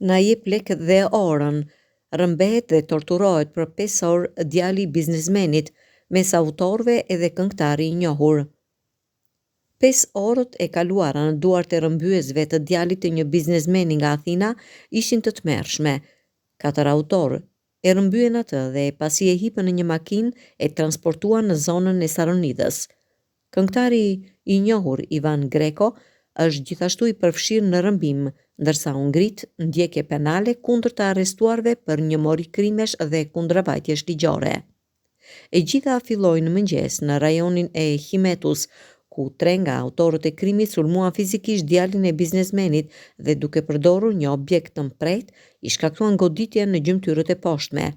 Na jep lekët dhe orën, rëmbehet dhe torturohet për 5 orë djali i biznesmenit, mes autorëve edhe këngëtari i njohur. 5 orët e kaluara në duart e rrëmbyesve të djalit të një biznesmeni nga Athina ishin të tmerrshme. 4 autorë e rrëmbyen atë dhe pasi e hipën në një makinë e transportuan në zonën e Saronidës. Këngëtari i njohur Ivan Greko është gjithashtu i përfshirë në rrëmbim, ndërsa u ngrit ndjekje penale kundër të arrestuarve për njëmori krimesh dhe kundërvajtjesh ligjore. E gjitha filloi në mëngjes në rajonin e Himetus, ku 3 nga autorët e krimit sulmuan fizikisht djalin e biznesmenit dhe duke përdorur një objekt të mpret, i shkaktuan goditje në gjymtyrët e poshtme.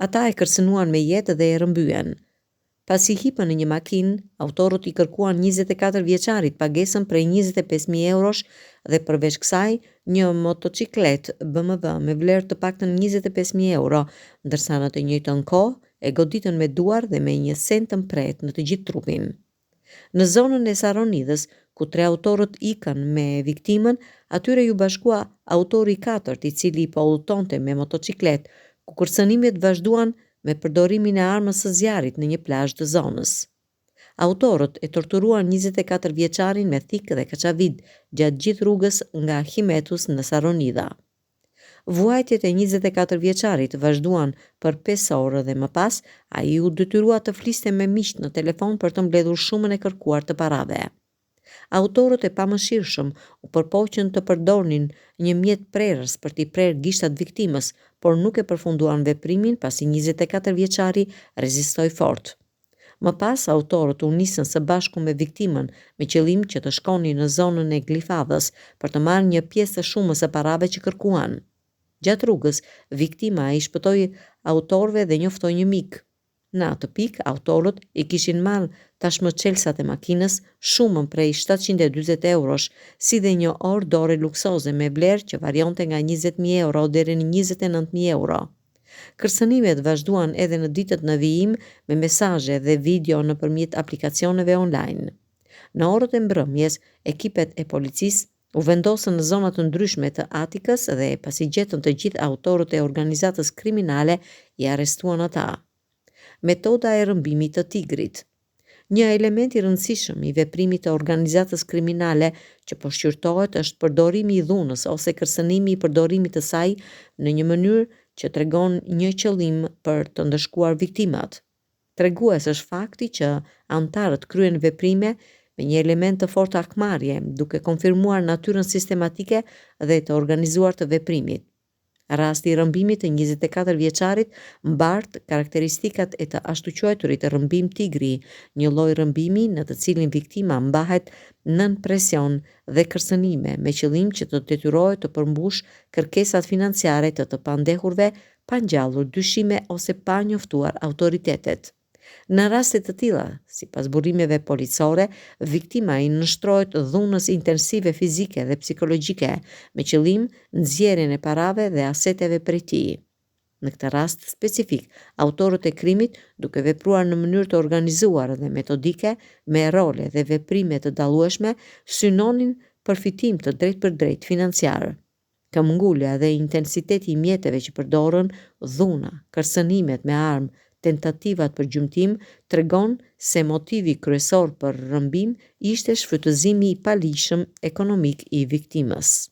Ata e kërcënuan me jetë dhe e rrëmbyen. Pasi hipën në një makinë, autorët i kërkuan 24 vjeçarit pagesën prej 25.000 eurosh dhe përveç kësaj një motociklet BMW me vlerë të paktën 25.000 euro, ndërsa në të njëjtën kohë e goditën me duar dhe me një sen të mpret në të gjithë trupin. Në zonën e Saronidës, ku 3 autorët ikën me viktimën, atyre ju bashkua autori i 4, i cili po udhëtonte me motociklet, ku kërcënimet vazhduan me përdorimin e armës së zjarrit në një plazh të zonës. Autorët e torturuan 24 vjeçarin me thikë dhe kaçavid gjatë gjithë rrugës nga Himetus në Saronida. Vuajtjet e 24 vjeçarit vazhduan për 5 orë dhe më pas ai u detyrua të fliste me miq në telefon për të mbledhur shumën e kërkuar të parave. Autorët e pamëshirshëm u përpoqën të përdornin një mjet prerës për t'i prerë gishtat viktimës, por nuk e përfunduan veprimin pasi 24 vjeçari rezistoi fort. Më pas, autorët u nisën së bashku me viktimën me qëllim që të shkonin në zonën e Glifadhës për të marrë një pjesë të shumës së parave që kërkuan. Gjatë rrugës, viktima i shpëtoi autorëve dhe njoftoi një mik. Në atë pikë, autorët i kishin marrë tashmëçelsat e makinës, shumën prej 740 eurosh, si dhe një orë dore luksoze me vlerë që varionte nga 20.000 euro deri në 29.000 euro. Kërcënimet vazhduan edhe në ditët në vijim me mesazhe dhe video nëpërmjet aplikacioneve online. Në orët e mbrëmjes, ekipet e policisë u vendosën në zona të ndryshme të Atikës dhe pasi gjetën të gjithë autorët e organizatës kriminale, i arrestuan ata. Metoda e rrëmbimit të tigrit. Një element i rëndësishëm i veprimit të organizatës kriminale që po shqyrtohet është përdorimi i dhunës ose kërcënimi i përdorimit të saj në një mënyrë që tregon një qëllim për të ndëshkuar viktimat. Tregues është fakti që anëtarët kryen veprime me një element të fortë akmarrje, duke konfirmuar natyrën sistematike dhe të organizuar të veprimit. Rasti i rrëmbimit të 24 vjeçarit mbart karakteristikat e të ashtu quajturit rrëmbim tigri, një lloj rrëmbimi në të cilin viktima mbahet nën presion dhe kërcënime me qëllim që të detyrohet të përmbush kërkesat financiare të pandehurve, pa ngjallur dyshime ose pa njoftuar autoritetet. Në raste të tilla, sipas burimeve policore, viktima i nënshtrohet dhunës intensive fizike dhe psikologjike me qëllim nxjerrjen e parave dhe aseteve prej tij. Në këtë rast specifik, autorët e krimit, duke vepruar në mënyrë të organizuar dhe metodike, me role dhe veprime të dallueshme, synonin përfitim të drejtpërdrejt financiar. Këmbëngulja dhe intensiteti i mjeteve që përdorën, dhuna, kërcënimet me armë, tentativat për gjymtim, tregon se motivi kryesor për rrëmbim ishte shfrytëzimi i palishëm ekonomik i viktimës.